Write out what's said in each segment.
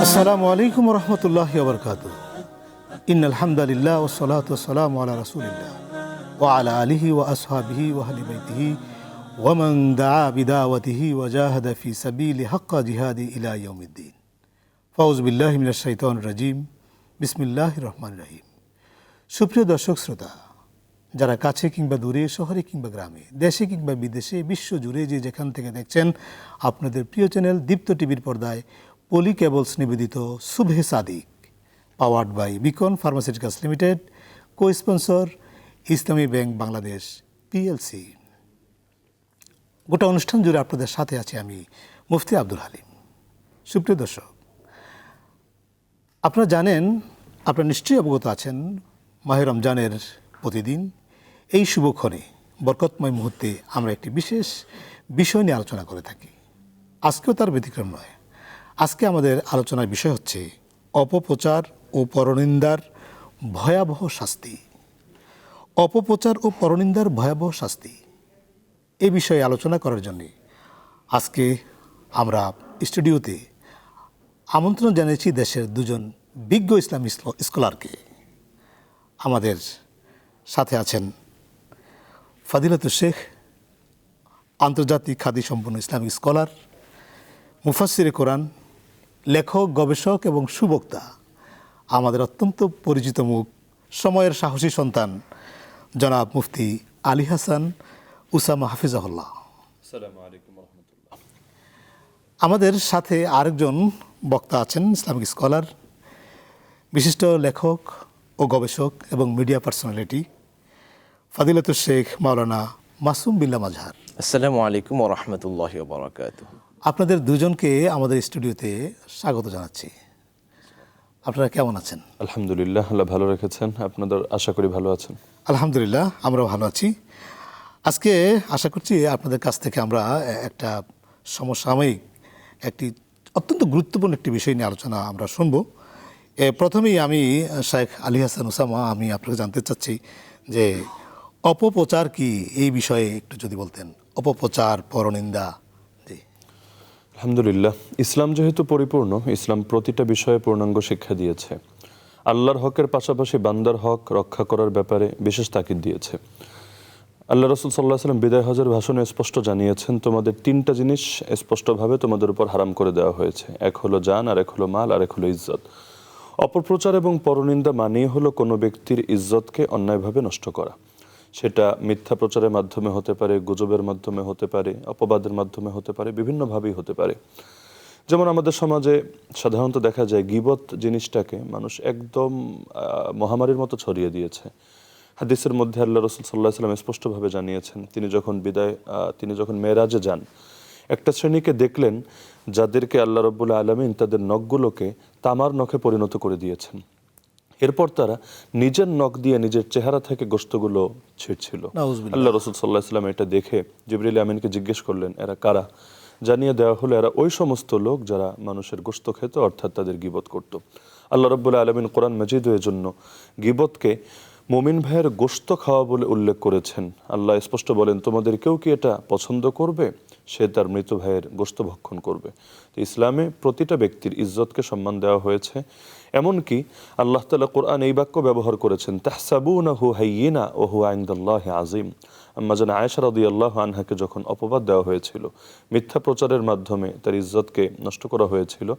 আসসালামু আলাইকুম রহমতুল্লাহি ওয়া বারাকাতুহু। ইন্নাল হামদালিল্লাহ ওয়াস সালাতু ওয়াস সালামু আলা রাসূলিল্লাহ ওয়া আলা আলিহি ওয়া আসহাবিহি ওয়া আহলি বাইতিহি ওয়া মান দাআ বিদাওয়াতিহি ওয়া জাহাদা ফি সাবিলি হাক্কা জিহাদি ইলা ইয়াউমিদ্দিন। ফাউযু বিল্লাহি মিনাশ শাইতানির রাজিম। বিসমিল্লাহির রহমানির রহিম। সুপ্রিয় দর্শক শ্রোতা, যারা কাছে কিংবা দূরে, শহরে কিংবা গ্রামে, দেশে কিংবা বিদেশে, বিশ্বজুড়ে যে যেখান থেকে দেখছেন, আপনাদের প্রিয় চ্যানেল দীপ্ত টিভির পর্দায় পলি কেবলস নিবেদিত Subhe Sadik, powered by Beacon pharmaceuticals limited, co sponsor Islami bank Bangladesh PLC. গোটা অনুষ্ঠান জুড়ে আপনাদের সাথে আছি আমি মুফতি আব্দুল হালিম। সুপ্রিয় দর্শক, আপনারা জানেন, আপনারা নিশ্চয়ই অবগত আছেন, মাহে রমজানের প্রতিদিন এই শুভক্ষণে বরকতময় মুহূর্তে আমরা একটি বিশেষ বিষয় নিয়ে আলোচনা করে থাকি। আজকেও তার ব্যতিক্রম নয়। আজকে আমাদের আলোচনার বিষয় হচ্ছে অপপ্রচার ও পরনিন্দার ভয়াবহ শাস্তি। অপপ্রচার ও পরনিন্দার ভয়াবহ শাস্তি, এই বিষয়ে আলোচনা করার জন্যে আজকে আমরা স্টুডিওতে আমন্ত্রণ জানিয়েছি দেশের দুজন বিজ্ঞ ইসলামী স্কলারকে। আমাদের সাথে আছেন ফাদিলাতুশ শেখ, আন্তর্জাতিক খ্যাতি সম্পন্ন ইসলামিক স্কলার, মুফাসসিরে কোরআন, লেখক, গবেষক এবং সুবক্তা, আমাদের অত্যন্ত পরিচিত মুখ, সময়ের সাহসী সন্তান জনাব মুফতি আলী হাসান উসামা হাফিজাহুল্লাহ। আসসালামু আলাইকুম ওয়া রাহমাতুল্লাহ। আমাদের সাথে আরেকজন বক্তা আছেন, ইসলামিক স্কলার, বিশিষ্ট লেখক ও গবেষক এবং মিডিয়া পার্সোনালিটি ফাদিলাতুশ শেখ মাওলানা মাসুম বিল্লাহ মাজহার। আসসালামু আলাইকুম ওয়া রাহমাতুল্লাহি ওয়া বারাকাতুহু। আপনাদের দুজনকে আমাদের স্টুডিওতে স্বাগত জানাচ্ছি। আপনারা কেমন আছেন? আলহামদুলিল্লাহ, আল্লাহ ভালো রেখেছেন। আপনাদের আশা করি ভালো আছেন। আলহামদুলিল্লাহ, আমরাও ভালো আছি। আজকে আশা করছি আপনাদের কাছ থেকে আমরা একটা সমসাময়িক, একটি অত্যন্ত গুরুত্বপূর্ণ একটি বিষয় নিয়ে আলোচনা আমরা শুনব। প্রথমেই আমি শেখ আলী হাসান উসামা, আমি আপনাকে জানতে চাচ্ছি যে অপপ্রচার কি, এই বিষয়ে একটু যদি বলতেন। অপপ্রচার, পরনিন্দা। জি। আলহামদুলিল্লাহ, ইসলাম যেহেতু পরিপূর্ণ, ইসলাম প্রতিটা বিষয়ে পূর্ণাঙ্গ শিক্ষা দিয়েছে। আল্লাহর হকের পাশাপাশি বান্দার হক রক্ষা করার ব্যাপারে বিশেষ তাকিদ দিয়েছে। আল্লাহ রাসূল সাল্লাল্লাহু আলাইহি ওয়াসাল্লাম বিদায় হজের ভাষণে স্পষ্ট জানিয়েছেন, তোমাদের তিনটা জিনিস স্পষ্টভাবে তোমাদের উপর হারাম করে দেওয়া হয়েছে। এক হলো জান, আর এক হলো মাল, আর এক হলো ইজ্জত। অপপ্রচার এবং পরনিন্দা মানেই হলো কোনো ব্যক্তির ইজ্জতকে অন্যায়ভাবে নষ্ট করা। সেটা মিথ্যা প্রচারের মাধ্যমে হতে পারে, গুজবের মাধ্যমে হতে পারে, অপবাদের মাধ্যমে হতে পারে, বিভিন্নভাবেই হতে পারে। যেমন আমাদের সমাজে সাধারণত দেখা যায় গীবত জিনিসটাকে মানুষ একদম মহামারীর মতো ছড়িয়ে দিয়েছে। হাদিসের মধ্যে আল্লাহ রাসূল সাল্লাল্লাহু আলাইহি ওয়াসাল্লাম স্পষ্টভাবে জানিয়েছেন, তিনি যখন মেরাজে যান, একটা শ্রেণীকে দেখলেন যাদেরকে আল্লাহ রাব্বুল আলামিন তাদের নখগুলোকে তামার নখে পরিণত করে দিয়েছেন। এরপর তারা নিজের নখ দিয়ে নিজের চেহারা থেকে গোশতগুলো ছিঁড়ছিল। আল্লাহ রাসূল সাল্লাল্লাহু আলাইহি ওয়াসাল্লাম এটা দেখে জিবরিল আমিনকে জিজ্ঞেস করলেন, এরা কারা? জানিয়ে দেওয়া হলো, এরা ওই সমস্ত লোক যারা মানুষের গোশত খেত, অর্থাৎ তাদের গীবত করত। আল্লাহ রাব্বুল আলামিন কোরআন মাজিদের জন্য গীবতকে মুমিন ভাইয়ের গোশত খাওয়া বলে উল্লেখ করেছেন। আল্লাহ স্পষ্ট বলেন, তোমাদের কেউ কি এটা পছন্দ করবে? সে তার মৃত ভাইয়ের গোশত ভক্ষণ করবে। তো ইসলামে প্রতিটা ব্যক্তির ইজ্জতকে সম্মান দেওয়া হয়েছে। এমনকি আল্লাহ তাআলা কোরআন এই বাক্য ব্যবহার করেছেন, তাহসাবুনাহু হাইয়িনা ওয়া হুয়া ইনদাল্লাহি আযীম। আম্মা জান আয়েশা রাদিয়াল্লাহু আনহাকে যখন অপবাদ দেওয়া হয়েছিল, মিথ্যা প্রচারের মাধ্যমে তার ইজ্জতকে নষ্ট করা হয়েছিল,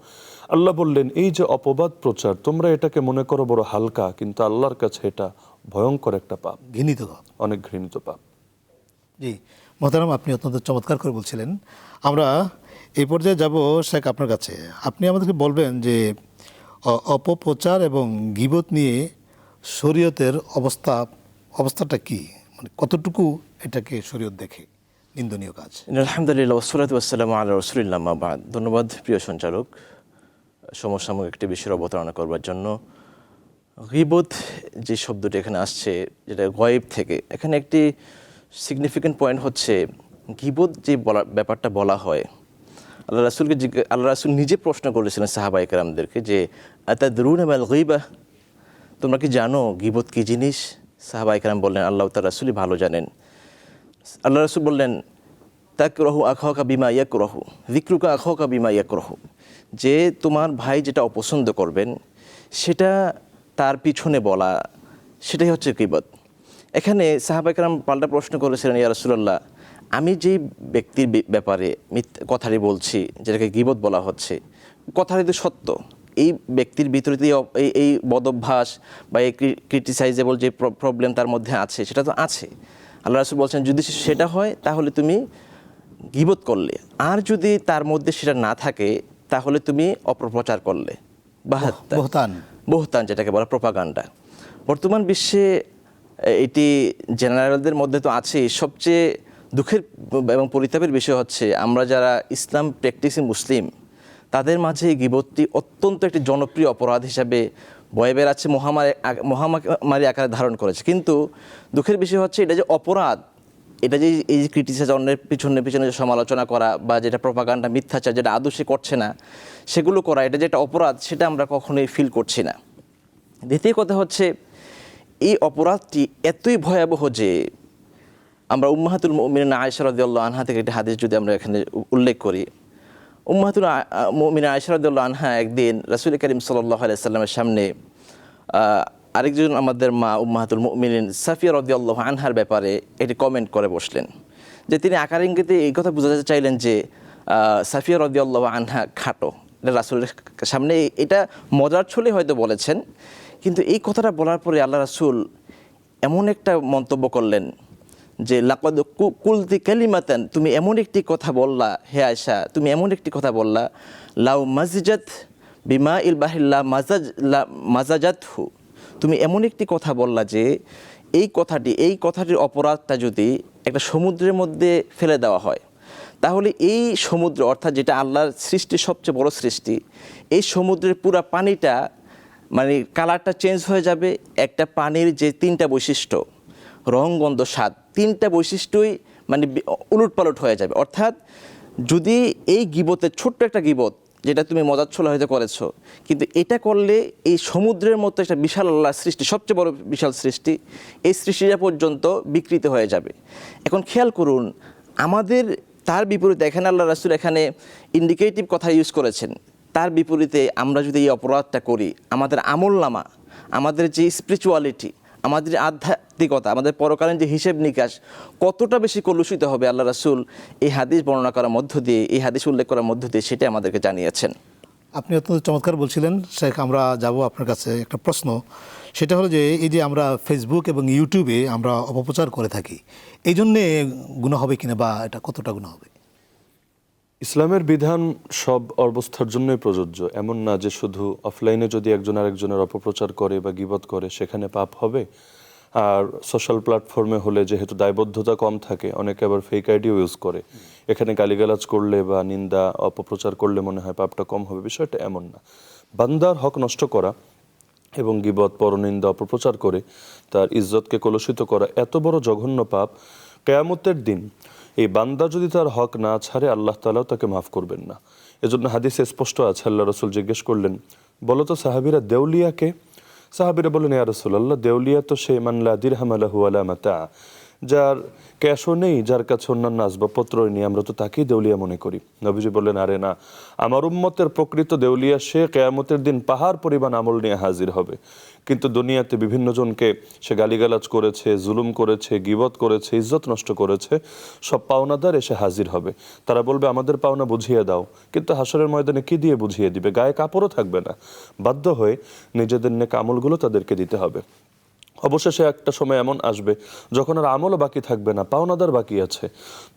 আল্লাহ বললেন, এই যে অপবাদ প্রচার, তোমরা এটাকে মনে করো বড় হালকা, কিন্তু আল্লাহর কাছে এটা ভয়ঙ্কর একটা পাপ, ঘৃণিত পাপ, অনেক ঘৃণিত পাপ। জি মোহতারাম, আপনি অত্যন্ত চমৎকার করে বলছিলেন। আমরা এই পর্যায়ে যাব শেখ আপনার কাছে। আপনি আমাদেরকে বলবেন যে অপপ্রচার এবং গীবত নিয়ে শরীয়তের অবস্থাটা কি, মানে কতটুকু এটাকে শরীয়ত দেখে নিন্দনীয় কাজ। আলহামদুলিল্লাহ, ওয়াসসালাতু ওয়াসসালামু আলা রাসূলিল্লাহ, আম্মা বা'দ। ধন্যবাদ প্রিয় সঞ্চালক সমসাময়িক একটি বিষয়ের অবতারণা করবার জন্য। গীবত যে শব্দটি এখানে আসছে, যেটা গয়েব থেকে, এখানে একটি সিগনিফিক্যান্ট পয়েন্ট হচ্ছে গীবত যে ব্যাপারটা বলা হয়, আল্লাহ রাসূল নিজে প্রশ্ন করেছিলেন সাহাবায়ে কেরামদেরকে যে আতাদরুনা মাল গীবাহ, তোমরা কি জানো গীবত কী জিনিস? সাহাবায়ে কেরাম বললেন, আল্লাহ তার রাসূলই ভালো জানেন। আল্লাহ রাসূল বললেন, তাকরাহু আখাকা বিমা ইয়াকরাহু, যিকরুকা আখাকা বিমা ইয়াকরাহু, যে তোমার ভাই যেটা অপছন্দ করবেন সেটা তার পিছনে বলা, সেটাই হচ্ছে গীবত। এখানে সাহাবায়ে কেরাম পাল্টা প্রশ্ন করেছিলেন, ইয়া রাসূলুল্লাহ, আমি যেই ব্যক্তির ব্যাপারে কথাটি বলছি, যেটাকে গীবত বলা হচ্ছে, কথাটি তো সত্য, এই ব্যক্তির ভিতরে এই বদভ্যাস বা এই ক্রিটিসাইজেবল যে প্রবলেম তার মধ্যে আছে, সেটা তো আছে। আল্লাহ রাসূল বলছেন যদি সেটা হয় তাহলে তুমি গীবত করলে, আর যদি তার মধ্যে সেটা না থাকে তাহলে তুমি অপপ্রচার করলে, বহতান যেটাকে বলা, প্রপাগান্ডা। বর্তমান বিশ্বে এটি জেনারেলদের মধ্যে তো আছে। সবচেয়ে দুঃখের এবং পরিতাপের বিষয় হচ্ছে আমরা যারা ইসলাম প্র্যাকটিসিং মুসলিম, তাদের মাঝে এই গীবতটি অত্যন্ত একটি জনপ্রিয় অপরাধ হিসাবে বয়ে বেড়াচ্ছে, মহামারী আকারে ধারণ করেছে। কিন্তু দুঃখের বিষয় হচ্ছে এটা যে অপরাধ, এটা যে এই যে ক্রিটিসাইজ, অন্যের পিছনে যে সমালোচনা করা বা যেটা প্রপাগান্ডা, মিথ্যাচার, যেটা আদৌ সে করছে না সেগুলো করা, এটা যে একটা অপরাধ সেটা আমরা কখনোই ফিল করছি না। দ্বিতীয় কথা হচ্ছে এই অপরাধটি এতই ভয়াবহ যে আমরা উম্মাহাতুল মুমিনিন আয়েশা রাদিয়াল্লাহু আনহা থেকে একটি হাদিস যদি আমরা এখানে উল্লেখ করি, উম্মাহাতুল মুমিনিন আয়েশা রাদিয়াল্লাহু আনহা একদিন রাসূল করিম সাল্লাল্লাহু আলাইহি সাল্লামের সামনে আরেকজন আমাদের মা উম্মাহাতুল মুমিনিন সাফিয়া রাদিয়াল্লাহু আনহার ব্যাপারে একটি কমেন্ট করে বসলেন, যে তিনি আকার ইঙ্গিতে এই কথা বোঝাতে চাইলেন যে সাফিয়া রাদিয়াল্লাহু আনহা খাটো। এটা রাসূলের সামনে এটা মজার ছলে হয়তো বলেছেন, কিন্তু এই কথাটা বলার পরে আল্লাহ রাসূল এমন একটা মন্তব্য করলেন যে লাকাদ কুলতি কালিমাতান, তুমি এমন একটি কথা বললা হে আয়েশা, তুমি এমন একটি কথা বললা, লাউ মাজিজাত বিমা ইল বাহিল্লা মাজাজাতহু, তুমি এমন একটি কথা বললা যে এই কথাটির অপরাধটা যদি একটা সমুদ্রের মধ্যে ফেলে দেওয়া হয়, তাহলে এই সমুদ্র, অর্থাৎ যেটা আল্লাহর সৃষ্টি সবচেয়ে বড় সৃষ্টি, এই সমুদ্রের পুরা পানিটা মানে কালারটা চেঞ্জ হয়ে যাবে। একটা পানির যে তিনটা বৈশিষ্ট্য, রং, গন্ধ, স্বাদ, তিনটা বৈশিষ্ট্যই মানে উলটপালট হয়ে যাবে। অর্থাৎ যদি এই গীবতের ছোট্ট একটা গীবত, যেটা তুমি মজার ছলে হয়তো করেছো, কিন্তু এটা করলে এই সমুদ্রের মতো একটা বিশাল আল্লাহর সৃষ্টি, সবচেয়ে বড় বিশাল সৃষ্টি, এই সৃষ্টিটা পর্যন্ত বিকৃত হয়ে যাবে। এখন খেয়াল করুন, আমাদের তার বিপরীতে এখানে আল্লাহ রাসূল এখানে ইন্ডিকেটিভ কথা ইউজ করেছেন। তার বিপরীতে আমরা যদি এই অপরাধটা করি, আমাদের আমলনামা, আমাদের যে স্পিরিচুয়ালিটি, আমাদের আধ্যাত্মিকতা, আমাদের পরকালীন যে হিসেব নিকাশ কতটা বেশি কলুষিত হবে, আল্লাহ রাসূল এই হাদিস বর্ণনা করার মধ্য দিয়ে, এই হাদিস উল্লেখ করার মধ্য দিয়ে সেটা আমাদেরকে জানিয়েছেন। আপনি অত্যন্ত চমৎকার বলছিলেন শেখ। আমরা যাব আপনার কাছে একটা প্রশ্ন, সেটা হলো যে এই যে আমরা ফেসবুক এবং ইউটিউবে আমরা অপপ্রচার করে থাকি, এই জন্যে গুনাহ হবে কিনা বা এটা কতটা গুনাহ হবে? ইসলামের বিধান সব অবস্থার জন্যই প্রযোজ্য। এমন না যে শুধু অফলাইনে যদি একজন আরেকজনের অপপ্রচার করে বা গীবত করে সেখানে পাপ হবে, আর সোশ্যাল প্ল্যাটফর্মে হলে যেহেতু দায়বদ্ধতা কম থাকে, অনেকে আবার ফেক আইডিও ইউজ করে, এখানে গালিগালাজ করলে বা নিন্দা অপপ্রচার করলে মনে হয় পাপটা কম হবে। বিষয়টা এমন না। বান্দার হক নষ্ট করা এবং গীবত, পরনিন্দা, অপপ্রচার করে তার ইজ্জতকে কলুষিত করা এত বড় জঘন্য পাপ, কিয়ামতের দিন এই বান্দা যদি তার হক না ছাড়ে আল্লাহ তাআলাও তাকে মাফ করবেন না। এজন্য হাদিসে স্পষ্ট আছে, আল্লাহ রাসূল জিজ্ঞেস করলেন, বলো তো সাহাবীরা, দেউলিয়াকে? সাহাবীরা বললেন, ইয়া রাসূলুল্লাহ, দেউলিয়া তো সে মান লা দিরহাম লাহু ওয়ালা মাতা, যার ক্যাশও নেই, যার কাছে অন্যান্য আসবাবপত্র নেই, আমরা তো তাকেই দেউলিয়া মনে করি। নবীজি বললেন, আরে না, আমার উম্মতের প্রকৃত দেউলিয়া সে কিয়ামতের দিন পাহাড় পরিমাণ আমল নিয়ে হাজির হবে, কিন্তু দুনিয়াতে বিভিন্ন জনকে সে গালিগালাজ করেছে, জুলুম করেছে, গীবত করেছে, ইজ্জত নষ্ট করেছে, সব পাওনাদার এসে হাজির হবে। তারা বলবে আমাদের পাওনা বুঝিয়ে দাও, কিন্তু হাসরের ময়দানে কি দিয়ে বুঝিয়ে দিবে? গায়ে কাপড়ও থাকবে না। বাধ্য হয়ে নিজেদের নেক আমলগুলো তাদেরকে দিতে হবে। অবশেষে একটা সময় এমন আসবে যখন আর আমলও বাকি থাকবে না, পাওনাদার বাকি আছে,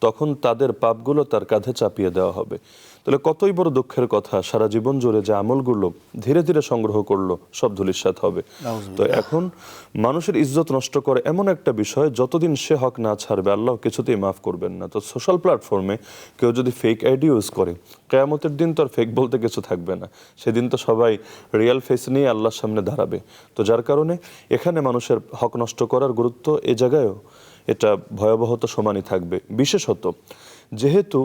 তখন তাদের পাপগুলো তার কাঁধে চাপিয়ে দেওয়া হবে। তাহলে কতই বড় দুঃখের কথা, সারা জীবন জুড়ে যে আমলগুলো ধীরে ধীরে সংগ্রহ করলো সব ধূলিসাৎ হবে। তো এখন মানুষের ইজ্জত নষ্ট করে এমন একটা বিষয়, যতদিন সে হক না ছাড়বে আল্লাহ কিছুতেই মাফ করবেন না। তো সোশ্যাল প্ল্যাটফর্মে কেউ যদি ফেক আইডি ইউজ করে, কিয়ামতের দিন তো আর ফেক বলতে কিছু থাকবে না, সেদিন তো সবাই রিয়েল ফেস নিয়ে আল্লাহর সামনে দাঁড়াবে। তো যার কারণে এখানে মানুষের হক নষ্ট করার গুরুত্ব এ জায়গায়ও এটা ভয়াবহতা সমানই থাকবে। বিশেষত যেহেতু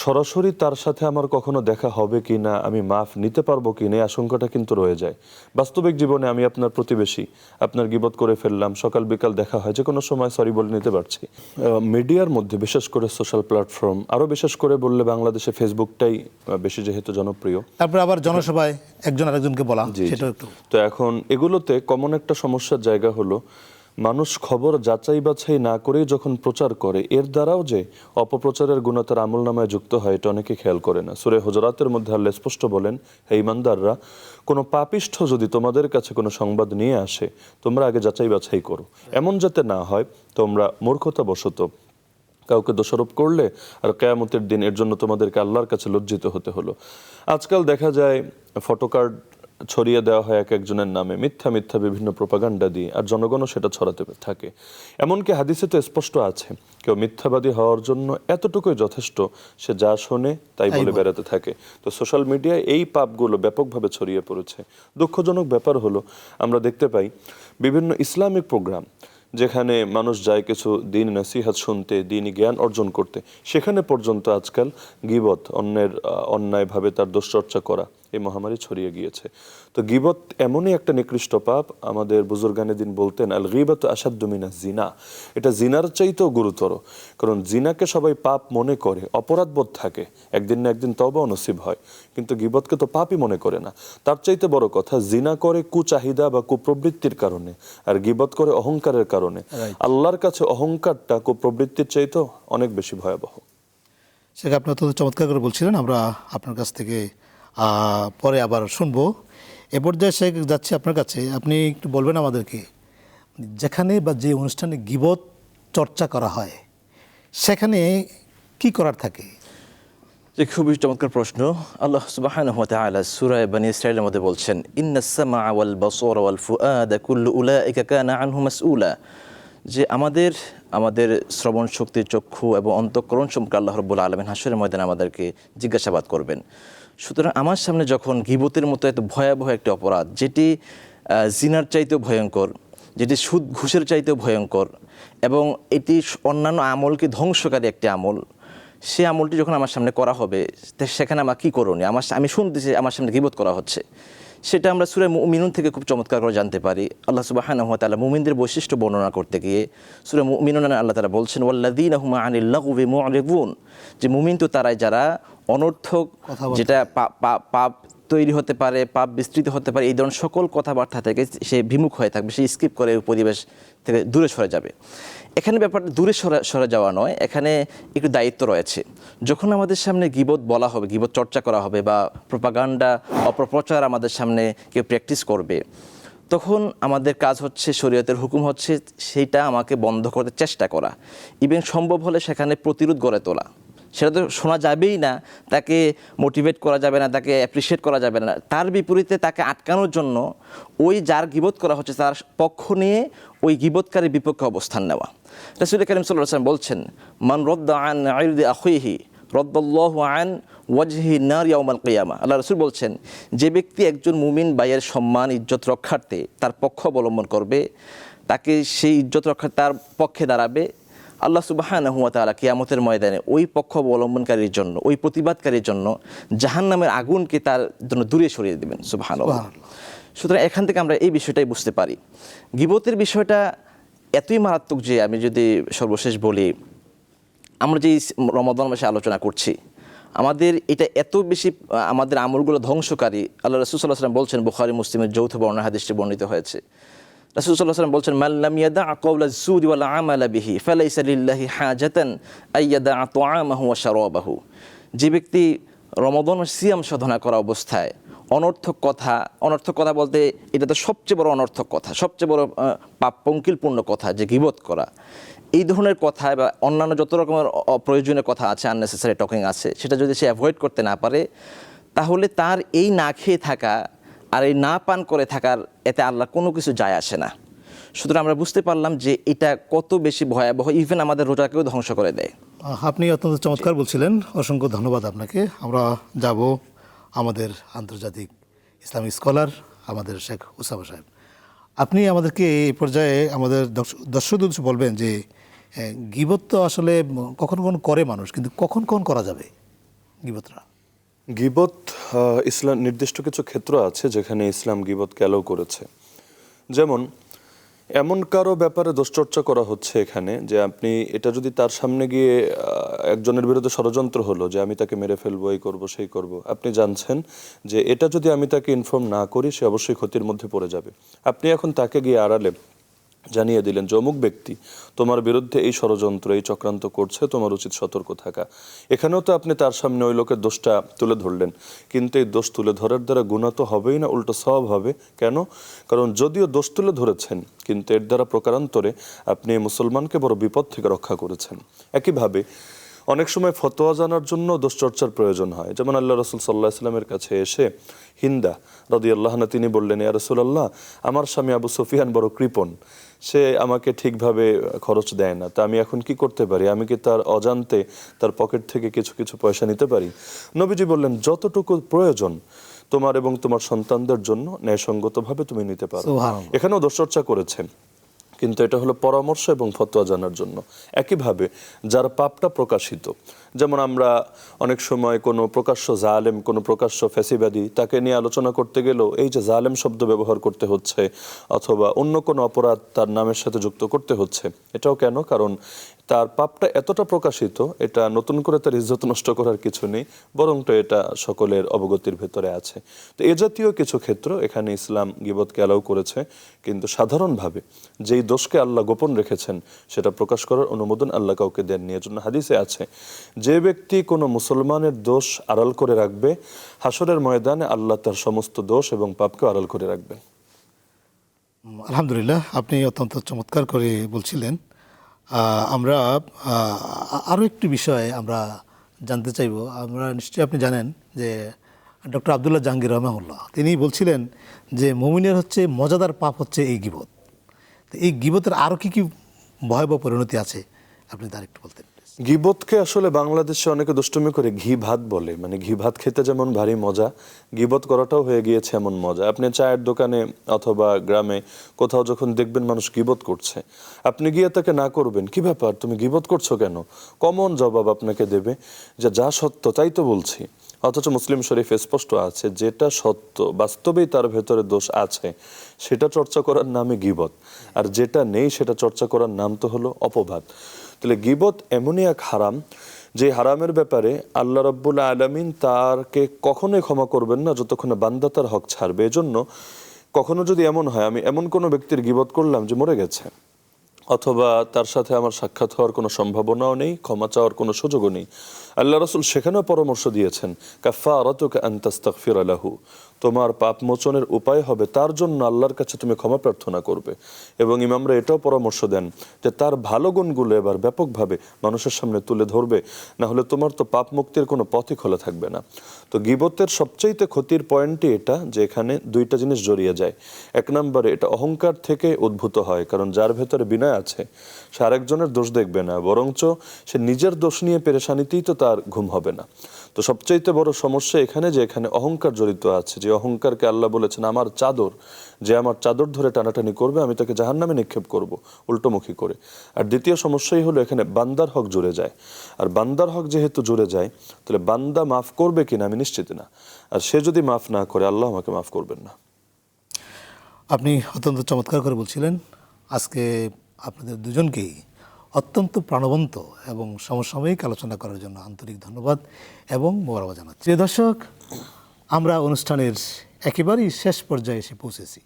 সরাসরি তার সাথে আমার কখনো দেখা হবে কি না, আমি মাফ নিতে পারবো কি না, এই আশঙ্কাটা কিন্তু রয়ে যায়। বাস্তবিক জীবনে আমি আপনার প্রতিবেশী, আপনার গীবত করে ফেললাম, সকাল বিকাল দেখা হয়, যে কোনো সময় সরি বলে নিতে পারছি। মিডিয়ার মধ্যে বিশেষ করে সোশ্যাল প্ল্যাটফর্ম, আরও বিশেষ করে বললে বাংলাদেশে ফেসবুকটাই বেশি যেহেতু জনপ্রিয়। তারপরে আবার জনসভায় একজন আরেকজনকে বলা, জি, জি। সেটাও একটু। তো এখন এগুলোতে কমন একটা সমস্যার জায়গা হলো, মানুষ খবর যাচাই বাছাই না করেই যখন প্রচার করে, এর দ্বারাও যে অপপ্রচারের গুণ তার আমল নামায় যুক্ত হয়, এটা অনেকে খেয়াল করে না। সূরা হুজুরাতের মধ্যে আল্লাহ স্পষ্ট বলেন, হে ঈমানদাররা, কোনো পাপিষ্ঠ যদি তোমাদের কাছে কোনো সংবাদ নিয়ে আসে, তোমরা আগে যাচাই বাছাই করো, এমন যাতে না হয় তোমরা মূর্খতাবশত কাউকে দোষারোপ করলে আর কিয়ামতের দিন এর জন্য তোমাদেরকে আল্লাহর কাছে লজ্জিত হতে হলো। আজকাল দেখা যায় ফটোকার্ড ছড়িয়ে দেওয়া হয় এক একজনের নামে, মিথ্যা মিথ্যা বিভিন্ন প্রোপাগান্ডা দিয়ে, আর জনগণও সেটা ছড়াতে থাকে। এমনকি হাদিসে তো স্পষ্ট আছে, কেউ মিথ্যাবাদী হওয়ার জন্য এতটুকুই যথেষ্ট, সে যা শোনে তাই বলে বেড়াতে থাকে। তো সোশ্যাল মিডিয়ায় এই পাপগুলো ব্যাপকভাবে ছড়িয়ে পড়েছে। দুঃখজনক ব্যাপার হলো, আমরা দেখতে পাই বিভিন্ন ইসলামিক প্রোগ্রাম যেখানে মানুষ যায় কিছু দিন নসিহত শুনতে, দিনই জ্ঞান অর্জন করতে, সেখানে পর্যন্ত আজকাল গীবত, অন্যের অন্যায়ভাবে তার দোষচর্চা করা, এই মহামারী ছড়িয়ে গিয়েছে। তো গীবত এমনই একটা নিকৃষ্ট পাপ, আমাদের বুজুর্গানে দিন বলতেন, আল গীবাতু আশাদ্দু মিনাজ জিনা, এটা জিনার চাইতেও গুরুতর। কারণ জিনাকে সবাই পাপ মনে করে, অপরাধবোধ থাকে, একদিন না একদিন তওবা নসিব হয়, কিন্তু গীবতকে তো পাপই মনে করে না। তার চাইতে বড় কথা, জিনা করে কুচাহিদা বা কুপ্রবৃত্তির কারণে, আর গীবত করে অহংকারের কারণে। আল্লাহর কাছে অহংকারটা কুপ্রবৃত্তির চাইতেও অনেক বেশি ভয়াবহ। সেটা আপনি অত্যন্ত চমৎকার করে বলছিলেন, আমরা আপনার কাছ থেকে পরে আবার শুনবো। এ পর্যায়ে সে যাচ্ছে আপনার কাছে, আপনি একটু বলবেন আমাদেরকে, যেখানে বা যে অনুষ্ঠানে গীবত চর্চা করা হয় সেখানে কি করার থাকে? যে খুবই চমৎকার প্রশ্ন। আল্লাহ সুবহানাহু ওয়া তাআলা সূরা বনী ইসরাঈলের মধ্যে বলছেন, ইন্নাস সামআ ওয়াল বাসারা ওয়াল ফুআদা কুল্লু উলাইকা কানা আনহু মাসউলা, যে আমাদের শ্রবণ শক্তি, চক্ষু এবং অন্তঃকরণ সম্পর্কে আল্লাহ রাব্বুল আলামিন হাশরের ময়দানে আমাদেরকে জিজ্ঞাসাবাদ করবেন। সুতরাং আমার সামনে যখন গীবতের মতো এত ভয়াবহ একটি অপরাধ, যেটি জিনার চাইতেও ভয়ঙ্কর, যেটি সুদ ঘুষের চাইতেও ভয়ঙ্কর, এবং এটি অন্যান্য আমলকে ধ্বংসকারী একটি আমল, সে আমলটি যখন আমার সামনে করা হবে, সেখানে আমার কী করণীয়? আমি শুনতেছি আমার সামনে গীবত করা হচ্ছে, সেটা আমরা সূরা মুমিনুন থেকে খুব চমৎকার করে জানতে পারি। আল্লাহ সুবহানাহু ওয়া তাআলা মুমিনদের বৈশিষ্ট্য বর্ণনা করতে গিয়ে সূরা মুমিনুনে আল্লাহ তাআলা বলছেন, ওয়াল্লাযীনা হুম আনিল লাগবি মু'রিদুন, যে মুমিন তো তারাই যারা অনর্থক, যেটা পাপ তৈরি হতে পারে, পাপ বিস্তৃত হতে পারে, এই ধরনের সকল কথাবার্তা থেকে সে বিমুখ হয়ে থাকবে, সে স্কিপ করে পরিবেশ থেকে দূরে সরে যাবে। এখানে ব্যাপারটা দূরে সরে যাওয়া নয়, এখানে একটু দায়িত্ব রয়েছে। যখন আমাদের সামনে গীবত বলা হবে, গীবত চর্চা করা হবে, বা প্রোপাগান্ডা, অপপ্রচার আমাদের সামনে কেউ প্র্যাকটিস করবে, তখন আমাদের কাজ হচ্ছে, শরীয়তের হুকুম হচ্ছে সেইটা আমাকে বন্ধ করতে চেষ্টা করা, ইভেন সম্ভব হলে সেখানে প্রতিরোধ গড়ে তোলা। সেটা তো শোনা যাবেই না, তাকে মোটিভেট করা যাবে না, তাকে অ্যাপ্রিসিয়েট করা যাবে না। তার বিপরীতে তাকে আটকানোর জন্য ওই যার গীবত করা হচ্ছে তার পক্ষ নিয়ে ওই গীবতকারীর বিপক্ষে অবস্থান নেওয়া। রাসূল কারীম সাল্লাল্লাহু আলাইহি ওয়াসাল্লাম বলছেন, মান রাদ্দা আন ইরদি আখিহি রাদ্দাল্লাহু আন ওয়াজহি নার ইয়াউমাল কিয়ামা। আল্লাহ রাসূল বলছেন, যে ব্যক্তি একজন মুমিন ভাইয়ের সম্মান ইজ্জত রক্ষার্থে তার পক্ষ অবলম্বন করবে, তাকে সেই ইজ্জত রক্ষার্থে তার পক্ষে দাঁড়াবে, আল্লাহ সুবহানাহু ওয়া তাআলা কিয়ামতের ময়দানে ওই পক্ষ অবলম্বনকারীর জন্য, ওই প্রতিবাদকারীর জন্য জাহান্নামের আগুনকে তার জন্য দূরে সরিয়ে দেবেন। সুবহানাল্লাহ। সুতরাং এখান থেকে আমরা এই বিষয়টাই বুঝতে পারি, গীবতের বিষয়টা এতই মারাত্মক যে, আমি যদি সর্বশেষ বলি, আমরা যে রমাদান মাসে আলোচনা করছি, আমাদের এটা এত বেশি আমাদের আমলগুলো ধ্বংসকারী। আল্লাহ রাসূল সাল্লাল্লাহু আলাইহি ওয়াসাল্লাম বলছেন, বুখারী মুসলিমের যৌথ বর্ণনা হাদিসটি বর্ণিত হয়েছে, রাসূল সাল্লাল্লাহু আলাইহি ওয়াসাল্লাম বলছেন, মান লাম ইয়াদা কাওলা যুরি ওয়াল আমালা বিহি ফালাইসা লিল্লাহি হাজাতান আইয়াদা তাআমাহু ওয়া শারাবাহু, যে ব্যক্তি রমাদান মাসে সিয়াম সাধনা করা অবস্থায় অনর্থক কথা বলতে, এটা তো সবচেয়ে বড় অনর্থক কথা, সবচেয়ে বড় পাপ পঙ্কিলপূর্ণ কথা, যে গীবত করা, এই ধরনের কথা বা অন্যান্য যত রকমের অপ্রয়োজনীয় কথা আছে, আননেসেসারি টকিং আছে, সেটা যদি সে অ্যাভয়েড করতে না পারে, তাহলে তার এই না খেয়ে থাকা আর এই না পান করে থাকার এতে আল্লাহ কোনো কিছু যায় আসে না। সুতরাং আমরা বুঝতে পারলাম যে এটা কত বেশি ভয়াবহ, ইভেন আমাদের রোজাকেও ধ্বংস করে দেয়। আপনি অত্যন্ত চমৎকার বলছিলেন, অসংখ্য ধন্যবাদ আপনাকে। আমরা যাব আমাদের আন্তর্জাতিক ইসলামিক স্কলার আমাদের শেখ উসামা সাহেব। আপনি আমাদেরকে এই পর্যায়ে আমাদের দর্শকদের বলবেন যে গীবত তো আসলে কখন কখন করে মানুষ, কিন্তু কখন কখন করা যাবে গীবতটা? গীবত ইসলাম নির্দিষ্ট কিছু ক্ষেত্র আছে যেখানে ইসলাম গীবতকে অ্যালাউ করেছে। যেমন এমন কারো ব্যাপারে দোষচর্চা করা হচ্ছে এখানে যে আপনি এটা যদি তার সামনে গিয়ে একজনের বিরুদ্ধে ষড়যন্ত্র হলো যে আমি তাকে মেরে ফেলবো, এই করব সেই করব, আপনি জানছেন যে এটা যদি আমি তাকে ইনফর্ম না করি সে অবশ্যই ক্ষতির মধ্যে পড়ে যাবে। আপনি এখন তাকে গিয়ে আড়ালে জানিয়ে দিলেন যে অমুক ব্যক্তি তোমার বিরুদ্ধে এই ষড়যন্ত্র, এই চক্রান্ত করছে, তোমার উচিত সতর্ক থাকা। এখানেও তো আপনি তার সামনে ওই লোকের দোষটা তুলে ধরলেন, কিন্তু এই দোষ তুলে ধরার দ্বারা গুনাহ তো হবেই না, উল্টো সওয়াব হবে। কেন? কারণ যদিও দোষ তুলে ধরেছেন, কিন্তু এর দ্বারা প্রকারান্তরে আপনি মুসলমানকে বড় বিপদ থেকে রক্ষা করেছেন। একইভাবে অনেক সময় ফতোয়া জানার জন্য দোষচর্চার প্রয়োজন হয়। যেমন আল্লাহ রসুল সাল্লাহ ইসলামের কাছে এসে হিন্দা রাদিয়াল্লাহু আনহা তিনি বললেন, ইয়া রাসূলুল্লাহ, আমার স্বামী আবু সুফিয়ান বড় কৃপণ, সে আমাকে ঠিকভাবে খরচ দেয় না, তা আমি এখন কি করতে পারি? আমি কি তার অজান্তে তার পকেট থেকে কিছু কিছু পয়সা নিতে পারি? নবীজি বললেন, যতটুকু প্রয়োজন তোমার এবং তোমার সন্তানদের জন্য ন্যায়সঙ্গতভাবে তুমি নিতে পারো। সুবহানাল্লাহ। এখানেও দোষচর্চা করেছে, কিন্তু এটা হলো পরামর্শ এবং ফতোয়া জানার জন্য। একইভাবে যার পাপটা প্রকাশিত, যেমন আমরা অনেক সময় কোনো প্রকাশ্য জালেম, কোনো প্রকাশ্য ফ্যাসিবাদী তাকে নিয়ে আলোচনা করতে গেলেও এই যে জালেম শব্দ ব্যবহার করতে হচ্ছে, অথবা অন্য কোনো অপরাধ তার নামের সাথে যুক্ত করতে হচ্ছে, এটাও কেন? কারণ তার পাপটা এতটা প্রকাশিত, এটা নতুন করে তার ইজ্জত নষ্ট করার কিছু নেই, বরং তো এটা সকলের অবগতির ভেতরে আছে। তো এ জাতীয় কিছু ক্ষেত্র এখানে ইসলাম গীবতকে অ্যালাউ করেছে, কিন্তু সাধারণভাবে যেই দোষকে আল্লাহ গোপন রেখেছেন সেটা প্রকাশ করার অনুমোদন আল্লাহ কাউকে দেননি। এজন্য হাদিসে আছে, যে ব্যক্তি কোনো মুসলমানের দোষ আড়াল করে রাখবে, হাসরের ময়দানে আল্লাহ তার সমস্ত দোষ এবং পাপকে আড়াল করে রাখবেন। আলহামদুলিল্লাহ, আপনি অত্যন্ত চমৎকার করে বলছিলেন। আমরা আরও একটি বিষয় আমরা জানতে চাইব। আমরা নিশ্চয়ই আপনি জানেন যে ডক্টর আব্দুল্লাহ জাহাঙ্গীর রহমাহুল্লাহ তিনি বলছিলেন যে মুমিনের হচ্ছে মজাদার পাপ হচ্ছে এই গীবত। তো এই গীবতের আরও কি কি ভয়াবহ পরিণতি আছে আপনি তার একটু বলতেন? গীবতকে আসলে বাংলাদেশে অনেকে দুষ্টুমি করে ঘি ভাত বলে, মানে ঘি ভাত খেতে যেমন ভারী মজা, গীবত করাটাও হয়ে গিয়েছে এমন মজা। আপনি চায়ের দোকানে অথবা গ্রামে কোথাও যখন দেখবেন মানুষ গীবত করছে, আপনি গিয়ে তাকে না করবেন, কি ব্যাপার তুমি গীবত করছো কেন, কমন জবাব আপনাকে দেবে যে যা সত্য তাই তো বলছি। অথচ মুসলিম শরীফে স্পষ্ট আছে, যেটা সত্য বাস্তবেই তার ভেতরে দোষ আছে সেটা চর্চা করার নামে গীবত, আর যেটা নেই সেটা চর্চা করার নাম তো হলো অপবাদ। তাহলে গীবত এমনই এক হারাম, যে হারামের ব্যাপারে আল্লাহ রাব্বুল আলামিন তারকে কখনোই ক্ষমা করবেন না যতক্ষণ না বান্দা তার হক ছাড়বে। এজন্য কখনো যদি এমন হয় আমি এমন কোনো ব্যক্তির গীবত করলাম যে মরে গেছে, অথবা তার সাথে আমার সাক্ষাৎ হওয়ার কোনো সম্ভাবনাও নেই, ক্ষমা চাওয়ার কোনো সুযোগও নেই, আল্লাহ রাসূল সেখানেও পরামর্শ দিয়েছেন, কাফফারাতুকা আন তাস্তাগফিরা লাহু, তোমার পাপ মোচনের উপায় হবে তার জন্য আল্লাহর কাছে তুমি ক্ষমা প্রার্থনা করবে। এবং ইমামরা এটাও পরামর্শ দেন যে তার ভালো গুণগুলো এবার ব্যাপকভাবে মানুষের সামনে তুলে ধরবে, না হলে তোমার তো পাপ মুক্তির কোনো পথই খোলা থাকবে না। তো গীবতের সবচাইতে ক্ষতির পয়েন্টই এটা যে এখানে দুইটা জিনিস জড়িয়ে যায়। এক নম্বরে এটা অহংকার থেকে উদ্ভূত হয়, কারণ যার ভেতরে বিনয় আছে সে আরেকজনের দোষ দেখবে না, বরঞ্চ সে নিজের দোষ নিয়ে পেরেশানিতেই তো তার ঘুম হবে না। তো সবচাইতে বড় সমস্যা এখানে যে এখানে অহংকার জড়িত আছে, যে অহংকারকে আল্লাহ বলেছেন আমার চাদর, যে আমার চাদর ধরে টানাটানি করবে আমি তাকে জাহান্নামে নিক্ষেপ করব উল্টোমুখী করে। আর দ্বিতীয় সমস্যাই হলো এখানে বান্দার হক জুড়ে যায়, আর বান্দার হক যেহেতু জুড়ে যায় তাহলে বান্দা মাফ করবে কিনা আমি নিশ্চিত না, আর সে যদি মাফ না করে আল্লাহ আমাকে মাফ করবেন না। আপনি অত্যন্ত চমৎকার করে বলছিলেন। আজকে আপনাদের দুজনকেই অত্যন্ত প্রাণবন্ত এবং সমসাময়িক আলোচনা করার জন্য আন্তরিক ধন্যবাদ এবং মোবারকবাদ জানাচ্ছি। প্রিয় দর্শক, আমরা অনুষ্ঠানের একেবারেই শেষ পর্যায়ে এসে পৌঁছেছি।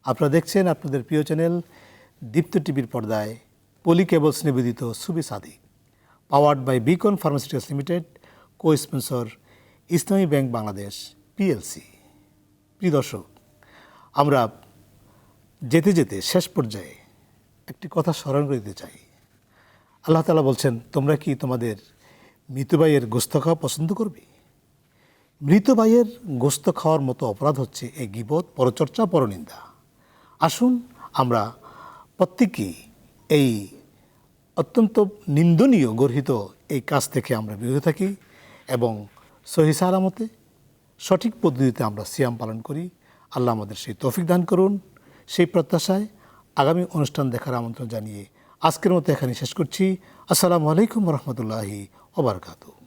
আপনারা দেখছেন আপনাদের প্রিয় চ্যানেল দীপ্ত টিভির পর্দায় পলি কেবলস নিবেদিত সুবি সাদিক, powered by Beacon pharmaceuticals limited, co sponsor Islami bank Bangladesh PLC. প্রিয় দর্শক, আমরা যেতে যেতে শেষ পর্যায়ে একটি কথা স্মরণ করে দিতে চাই। আল্লাহ তাআলা বলছেন, তোমরা কি তোমাদের মৃত ভাইয়ের গোশত খাওয়া পছন্দ করবে? মৃত ভাইয়ের গোশত খাওয়ার মতো অপরাধ হচ্ছে এই গীবত, পরচর্চা, পরনিন্দা। আসুন আমরা প্রত্যেকেই এই অত্যন্ত নিন্দনীয় গর্হিত এই কাজ থেকে আমরা বিরত থাকি এবং সহি সালামতে সঠিক পদ্ধতিতে আমরা সিয়াম পালন করি। আল্লাহ আমাদের সেই তৌফিক দান করুন। সেই প্রত্যাশায় আগামী অনুষ্ঠান দেখার আমন্ত্রণ জানিয়ে আজকের মতো এখানে শেষ করছি। আসসালামু আলাইকুম রহমতুল্লাহি ওয়া বারাকাতুহু।